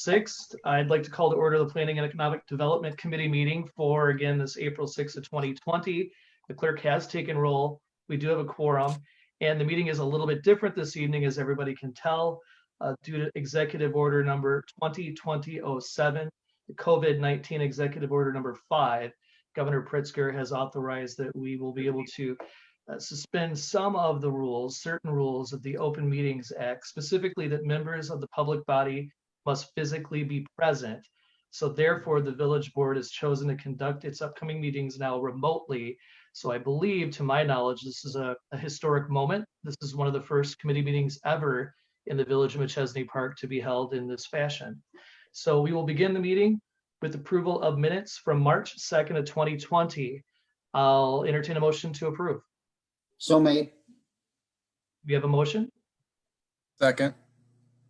6th. I'd like to call to order the Planning and Economic Development Committee meeting for, again, this April 6th of 2020. The clerk has taken roll. We do have a quorum, and the meeting is a little bit different this evening, as everybody can tell, due to Executive Order number 2020-07, the COVID-19 Executive Order number 5. Governor Pritzker has authorized that we will be able to suspend some of the rules, certain rules of the Open Meetings Act, specifically that members of the public body must physically be present. So therefore, the village board has chosen to conduct its upcoming meetings now remotely. So I believe, to my knowledge, this is a historic moment. This is one of the first committee meetings ever in the village of Machesney Park to be held in this fashion. So we will begin the meeting with approval of minutes from March 2nd of 2020. I'll entertain a motion to approve. So made. We have a motion. Second.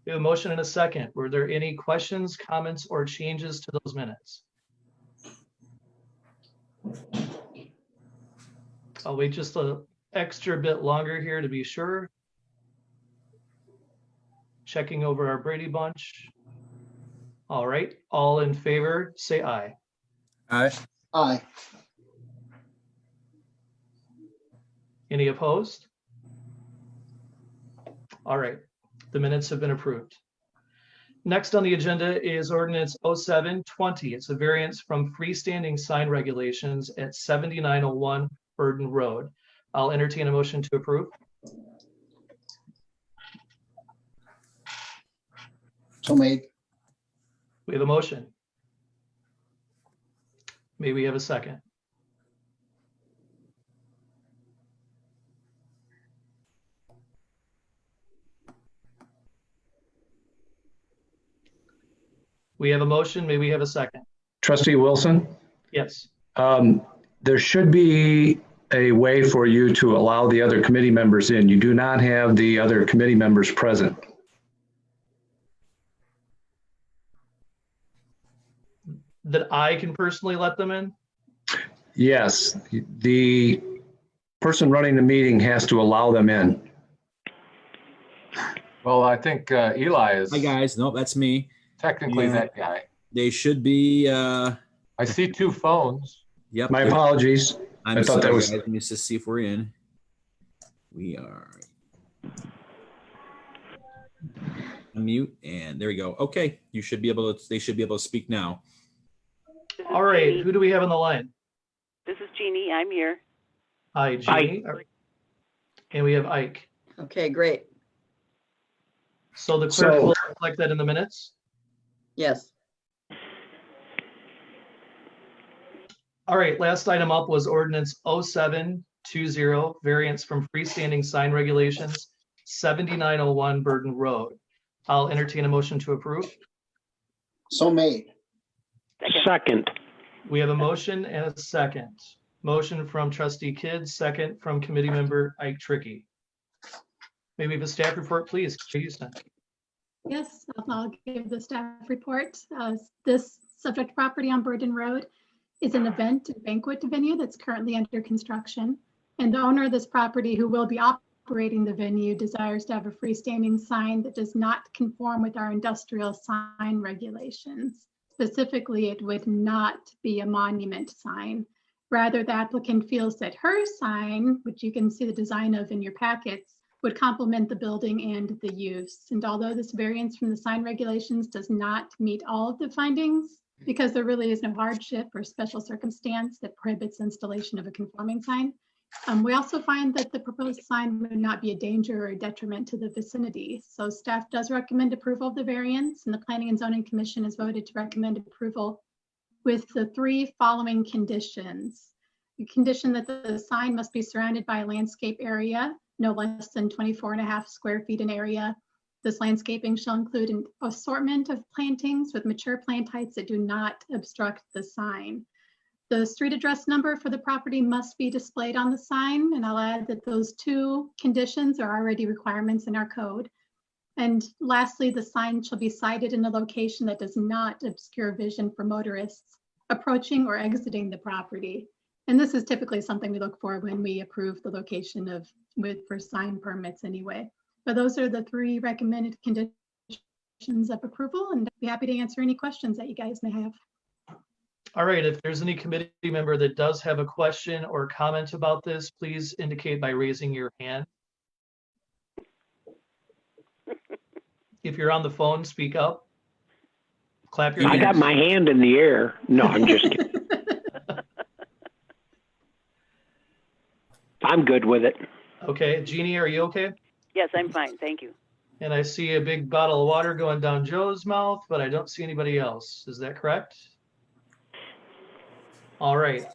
We have a motion and a second. Were there any questions, comments, or changes to those minutes? I'll wait just an extra bit longer here to be sure. Checking over our Brady Bunch. All right, all in favor, say aye. Aye. Aye. Any opposed? All right, the minutes have been approved. Next on the agenda is Ordinance O720. It's a variance from freestanding sign regulations at 7901 Burden Road. I'll entertain a motion to approve. So made. We have a motion. May we have a second? We have a motion. May we have a second? Trustee Wilson, Yes. there should be a way for you to allow the other committee members in. You do not have the other committee members present. That I can personally let them in? Yes, the person running the meeting has to allow them in. Well, I think Eli is Hi guys, no, that's me. technically Yeah. that guy. They should be. I see two phones. Yep. My apologies. I'm I thought sorry, that was- guys. Let me just see if we're in. We are. Unmute, and there we go. Okay, you should be able to. They should be able to speak now. All right, who do we have on the line? This is Jeannie. I'm here. Hi, Jeannie. And we have Ike. Okay, great. So the clerk So- will reflect that in the minutes. Yes. All right, last item up was Ordinance 0720, variance from freestanding sign regulations, 7901 Burden Road. I'll entertain a motion to approve. So made. Second. We have a motion and a second. Motion from Trustee Kidd, second from Committee Member Ike Trickey. May we have a staff report, please? Houston. Yes, I'll give the staff report. This subject property on Burden Road is an event and banquet venue that's currently under construction. And the owner of this property, who will be operating the venue, desires to have a freestanding sign that does not conform with our industrial sign regulations. Specifically, it would not be a monument sign. Rather, the applicant feels that her sign, which you can see the design of in your packets, would complement the building and the use. And although this variance from the sign regulations does not meet all of the findings, because there really is no hardship or special circumstance that prohibits installation of a conforming sign, we also find that the proposed sign would not be a danger or a detriment to the vicinity. So staff does recommend approval of the variance, and the Planning and Zoning Commission has voted to recommend approval with the 3 following conditions. The condition that the sign must be surrounded by a landscape area, no less than 24.5 square feet in area. This landscaping shall include an assortment of plantings with mature plant heights that do not obstruct the sign. The street address number for the property must be displayed on the sign, and I'll add that those 2 conditions are already requirements in our code. And lastly, the sign shall be sited in a location that does not obscure vision for motorists approaching or exiting the property. And this is typically something we look for when we approve the location for sign permits anyway. But those are the 3 recommended conditions conditions of approval, and I'd be happy to answer any questions that you guys may have. All right, if there's any committee member that does have a question or comment about this, please indicate by raising your hand. If you're on the phone, speak up. Clap your I got hands. my hand in the air. No, I'm just kidding. I'm good with it. Okay, Jeannie, are you okay? Yes, I'm fine. Thank you. And I see a big bottle of water going down Joe's mouth, but I don't see anybody else. Is that correct? All right.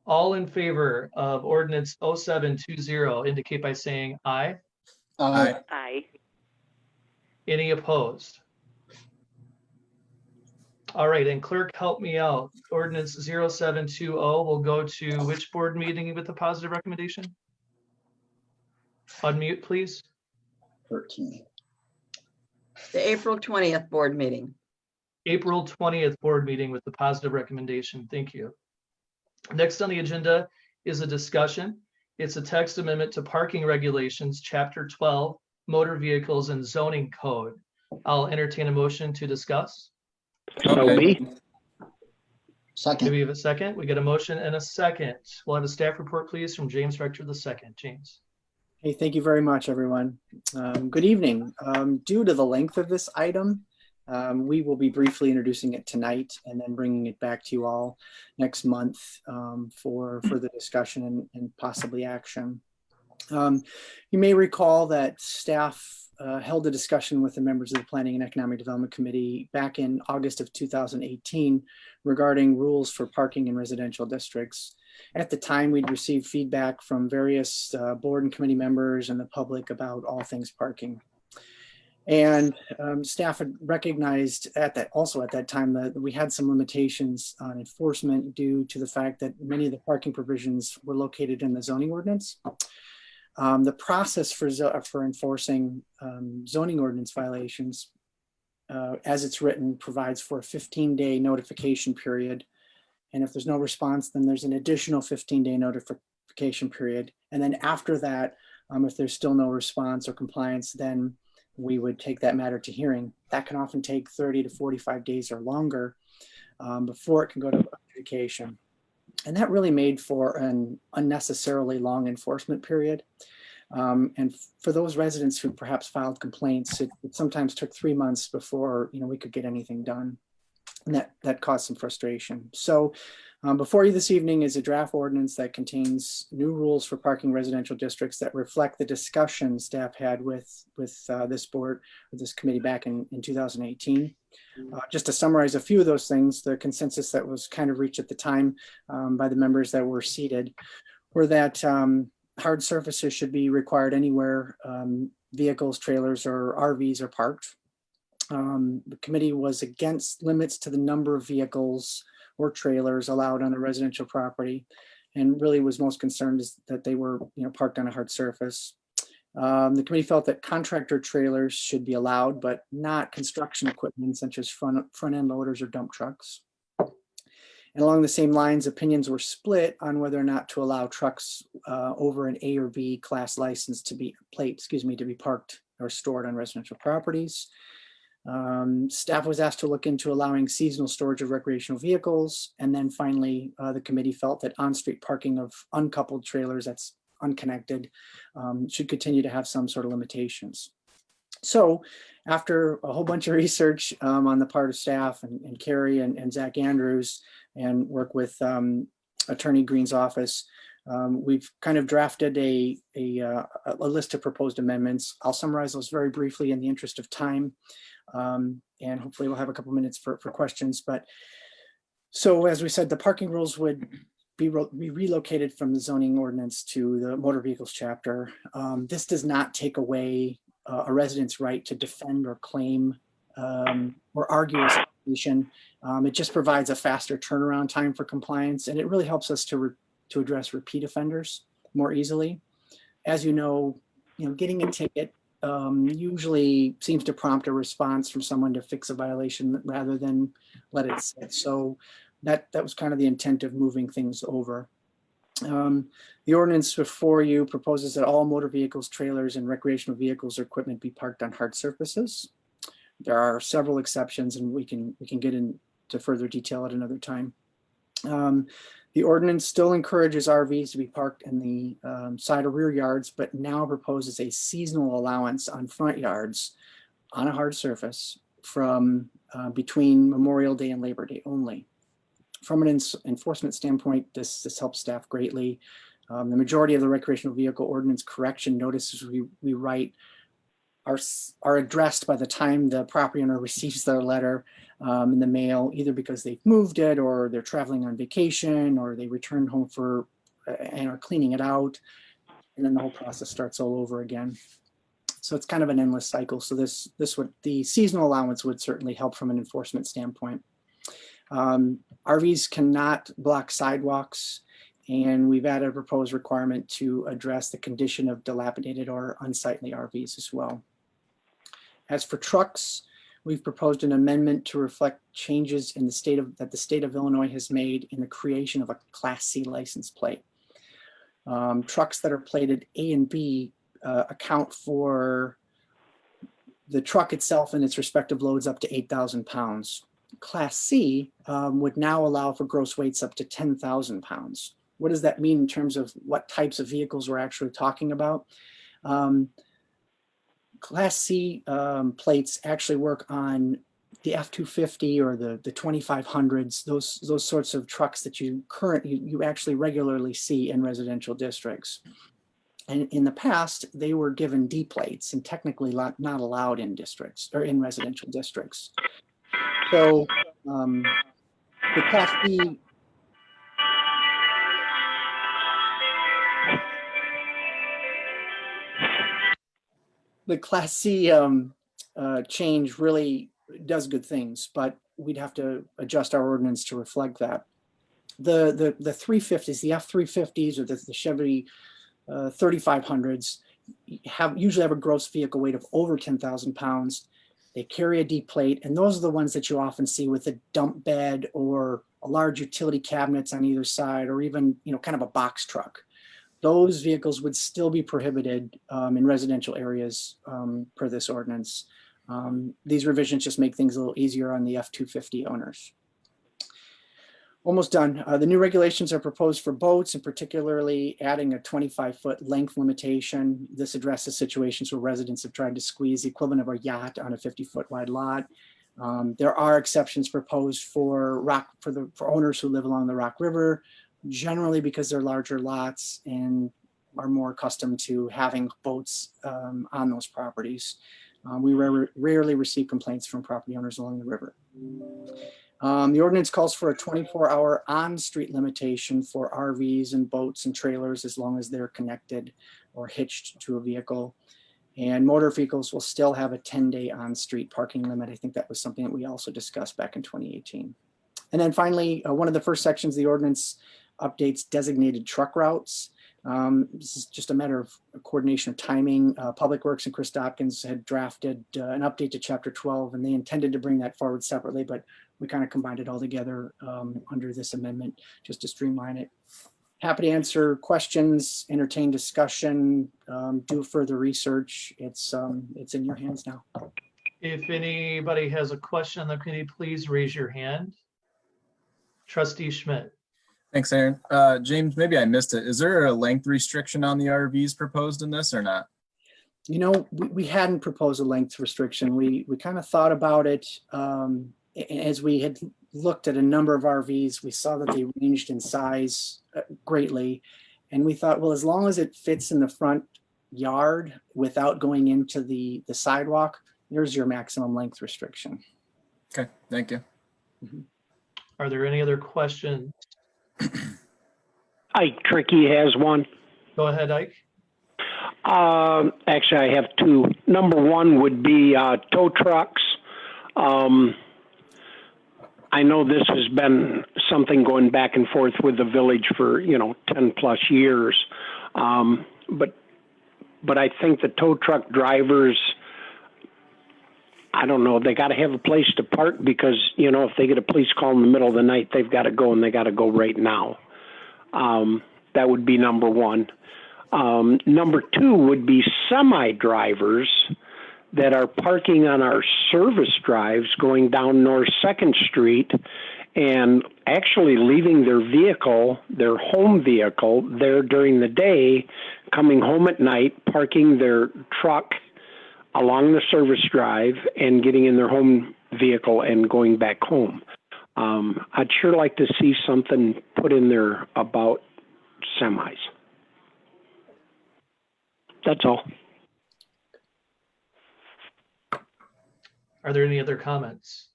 All in favor of ordinance 0720 indicate by saying aye. Aye. Aye. Any opposed? All right, and clerk, help me out. Ordinance 0720 will go to which board meeting with a positive recommendation? Unmute, please. 13. The April 20th board meeting. April 20th board meeting with the positive recommendation. Thank you. Next on the agenda is a discussion. It's a text amendment to parking regulations, chapter 12, motor vehicles and zoning code. I'll entertain a motion to discuss. So Okay. be. Do Second. we have a second? We get a motion and a second. We'll have a staff report, please, from James Rector II. James. Hey, thank you very much, everyone. Good evening. Due to the length of this item, we will be briefly introducing it tonight and then bringing it back to you all next month for further discussion and possibly action. You may recall that staff held a discussion with the members of the Planning and Economic Development Committee back in August of 2018 regarding rules for parking in residential districts. At the time, we'd received feedback from various board and committee members and the public about all things parking. And staff had recognized at that time that we had some limitations on enforcement due to the fact that many of the parking provisions were located in the zoning ordinance. The process for enforcing zoning ordinance violations, as it's written, provides for a 15-day notification period. And if there's no response, then there's an additional 15-day notification period. And then after that, if there's still no response or compliance, then we would take that matter to hearing. That can often take 30 to 45 days or longer before it can go to adjudication. And that really made for an unnecessarily long enforcement period. And for those residents who perhaps filed complaints, it sometimes took 3 months before we could get anything done. And that caused some frustration. So before you this evening is a draft ordinance that contains new rules for parking residential districts that reflect the discussion staff had with this board, or this committee back in 2018. Just to summarize a few of those things, the consensus that was kind of reached at the time by the members that were seated were that hard surfaces should be required anywhere vehicles, trailers, or RVs are parked. The committee was against limits to the number of vehicles or trailers allowed on a residential property, and really was most concerned is that they were parked on a hard surface. The committee felt that contractor trailers should be allowed, but not construction equipment such as front-end loaders or dump trucks. And along the same lines, opinions were split on whether or not to allow trucks over an A or B class license to be parked or stored on residential properties. Staff was asked to look into allowing seasonal storage of recreational vehicles. And then finally, the committee felt that on-street parking of uncoupled trailers that's unconnected should continue to have some sort of limitations. So after a whole bunch of research on the part of staff and Carrie and Zach Andrews and work with Attorney Green's office, we've kind of drafted a list of proposed amendments. I'll summarize those very briefly in the interest of time. And hopefully we'll have a couple minutes for questions. But so as we said, the parking rules would be relocated from the zoning ordinance to the motor vehicles chapter. This does not take away a resident's right to defend or claim or argue a situation. It just provides a faster turnaround time for compliance, and it really helps us to address repeat offenders more easily. As you know, getting a ticket usually seems to prompt a response from someone to fix a violation rather than let it sit. So that was kind of the intent of moving things over. The ordinance before you proposes that all motor vehicles, trailers, and recreational vehicles or equipment be parked on hard surfaces. There are several exceptions, and we can get into further detail at another time. The ordinance still encourages RVs to be parked in the side or rear yards, but now proposes a seasonal allowance on front yards on a hard surface from between Memorial Day and Labor Day only. From an enforcement standpoint, this helps staff greatly. The majority of the recreational vehicle ordinance correction notices we write are addressed by the time the property owner receives their letter in the mail, either because they've moved it, or they're traveling on vacation, or they return home for and are cleaning it out, and then the whole process starts all over again. So it's kind of an endless cycle. So the seasonal allowance would certainly help from an enforcement standpoint. RVs cannot block sidewalks, and we've added a proposed requirement to address the condition of dilapidated or unsightly RVs as well. As for trucks, we've proposed an amendment to reflect changes in that the state of Illinois has made in the creation of a Class C license plate. Trucks that are plated A and B account for the truck itself and its respective loads up to 8,000 pounds. Class C would now allow for gross weights up to 10,000 pounds. What does that mean in terms of what types of vehicles we're actually talking about? Class C plates actually work on the F-250 or the 2500s, those sorts of trucks that you actually regularly see in residential districts. And in the past, they were given D plates and technically not allowed in districts or in residential districts. So the Class B change really does good things, but we'd have to adjust our ordinance to reflect that. The 350s, the F-350s or the Chevy 3500s usually have a gross vehicle weight of over 10,000 pounds. They carry a D plate, and those are the ones that you often see with a dump bed or a large utility cabinets on either side, or even kind of a box truck. Those vehicles would still be prohibited in residential areas per this ordinance. These revisions just make things a little easier on the F-250 owners. Almost done. The new regulations are proposed for boats, and particularly adding a 25-foot length limitation. This addresses situations where residents have tried to squeeze the equivalent of a yacht on a 50-foot wide lot. There are exceptions proposed for owners who live along the Rock River, generally because they're larger lots and are more accustomed to having boats on those properties. We rarely receive complaints from property owners along the river. The ordinance calls for a 24-hour on-street limitation for RVs and boats and trailers as long as they're connected or hitched to a vehicle. And motor vehicles will still have a 10-day on-street parking limit. I think that was something that we also discussed back in 2018. And then finally, one of the first sections of the ordinance updates designated truck routes. This is just a matter of coordination of timing. Public Works and Chris Dopkins had drafted an update to Chapter 12, and they intended to bring that forward separately, but we kind of combined it all together under this amendment just to streamline it. Happy to answer questions, entertain discussion, do further research. It's in your hands now. If anybody has a question on the committee, please raise your hand. Trustee Schmidt. Thanks, Aaron. James, maybe I missed it. Is there a length restriction on the RVs proposed in this or not? We hadn't proposed a length restriction. We kind of thought about it as we had looked at a number of RVs. We saw that they ranged in size greatly. And we thought, well, as long as it fits in the front yard without going into the sidewalk, there's your maximum length restriction. Okay, thank you. Mm-hmm. Are there any other questions? Ike Tricky has one. Go ahead, Ike. Actually, I have two. Number one would be tow trucks. I know this has been something going back and forth with the village for 10 plus years, but I think the tow truck drivers, I don't know, they got to have a place to park because if they get a police call in the middle of the night, they've got to go, and they got to go right now. That would be number one. Number two would be semi drivers that are parking on our service drives going down North 2nd Street and actually leaving their vehicle, their home vehicle, there during the day, coming home at night, parking their truck along the service drive and getting in their home vehicle and going back home. I'd sure like to see something put in there about semis. That's all. Are there any other comments?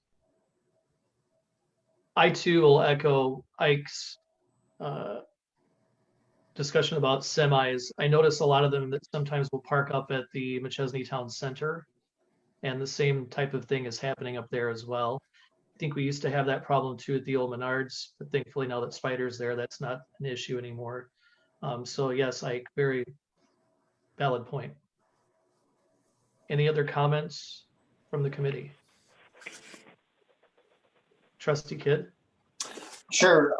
I too will echo Ike's discussion about semis. I notice a lot of them that sometimes will park up at the Machesney Town Center, and the same type of thing is happening up there as well. I think we used to have that problem too at the old Menards, but thankfully now that Spider's there, that's not an issue anymore. So yes, Ike, very valid point. Any other comments from the committee? Trustee Kidd? Sure.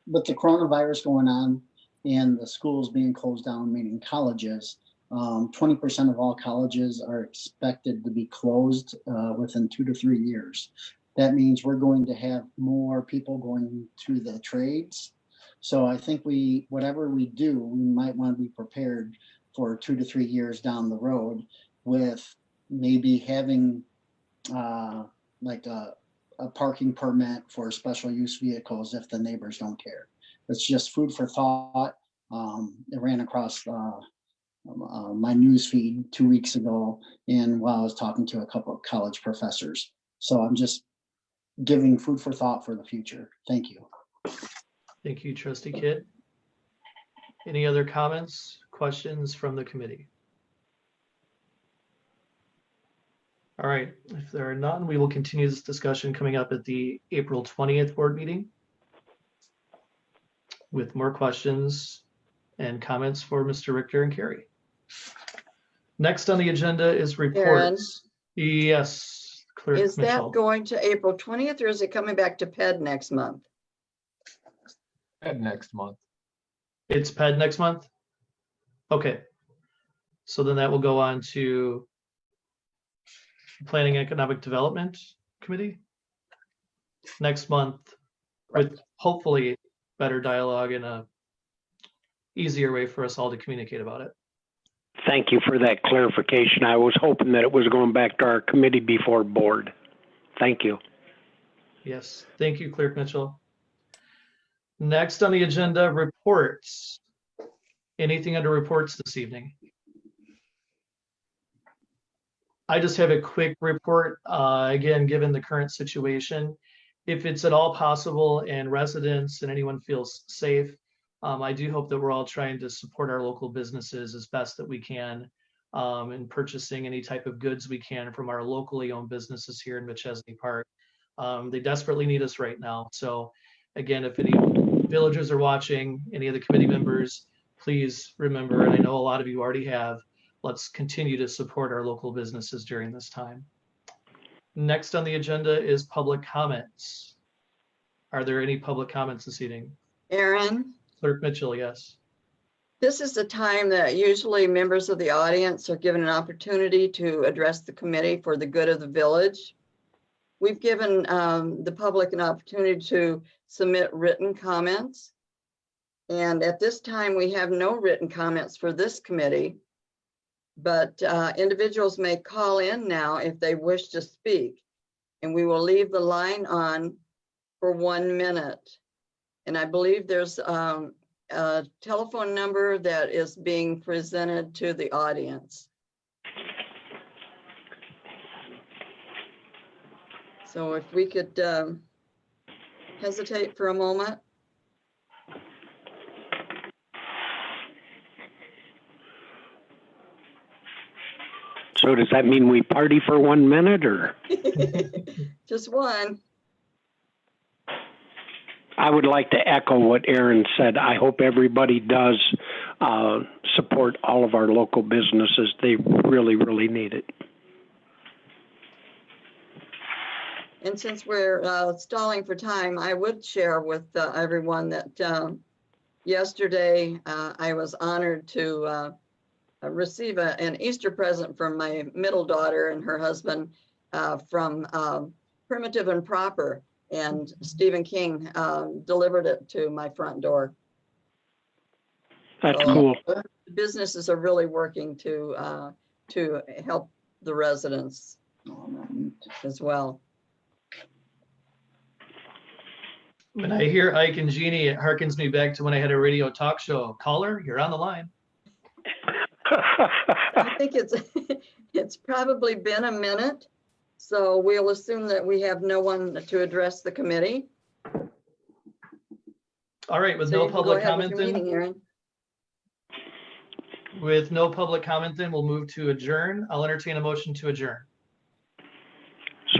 With the coronavirus going on and the schools being closed down, meaning colleges, 20% of all colleges are expected to be closed within 2 to 3 years. That means we're going to have more people going to the trades. So I think whatever we do, we might want to be prepared for 2 to 3 years down the road with maybe having like a parking permit for special use vehicles if the neighbors don't care. It's just food for thought. It ran across my news feed 2 weeks ago, and while I was talking to a couple of college professors. So I'm just giving food for thought for the future. Thank you. Thank you, Trustee Kidd. Any other comments, questions from the committee? All right, if there are none, we will continue this discussion coming up at the April 20th board meeting with more questions and comments for Mr. Richter and Carrie. Next on the agenda is reports. Yes, Clerk Is Mitchell. that going to April 20th or is it coming back to PED next month? And next month. It's PED next month? Okay. So then that will go on to Planning and Economic Development Committee next month with hopefully better dialogue and a easier way for us all to communicate about it. Thank you for that clarification. I was hoping that it was going back to our committee before board. Thank you. Yes, thank you, Clerk Mitchell. Next on the agenda, reports. Anything under reports this evening? I just have a quick report. Again, given the current situation, if it's at all possible and residents and anyone feels safe, I do hope that we're all trying to support our local businesses as best that we can in purchasing any type of goods we can from our locally owned businesses here in Machesney Park. They desperately need us right now. So again, if any villagers are watching, any of the committee members, please remember, and I know a lot of you already have, let's continue to support our local businesses during this time. Next on the agenda is public comments. Are there any public comments this evening? Aaron? Clerk Mitchell, yes. This is the time that usually members of the audience are given an opportunity to address the committee for the good of the village. We've given the public an opportunity to submit written comments. And at this time, we have no written comments for this committee, but individuals may call in now if they wish to speak. And we will leave the line on for 1 minute. And I believe there's a telephone number that is being presented to the audience. So if we could hesitate for a moment. So does that mean we party for 1 minute or? Just one. I would like to echo what Aaron said. I hope everybody does support all of our local businesses. They really, really need it. And since we're stalling for time, I would share with everyone that yesterday I was honored to receive an Easter present from my middle daughter and her husband from Primitive and Proper, and Stephen King delivered it to my front door. That's So, cool. businesses are really working to help the residents as well. When I hear Ike and Jeannie, it harkens me back to when I had a radio talk show. Caller, you're on the line. I think it's probably been a minute, so we'll assume that we have no one to address the committee. All right, with So no you can go public ahead with comment your meeting, then, Aaron. with no public comment then, we'll move to adjourn. I'll entertain a motion to adjourn.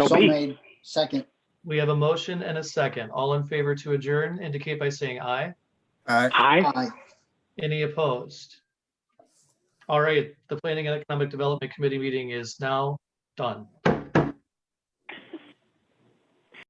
So So be. made. Second. We have a motion and a second. All in favor to adjourn indicate by saying aye. Aye. Aye. Aye. Any opposed? All right, the Planning and Economic Development Committee meeting is now done.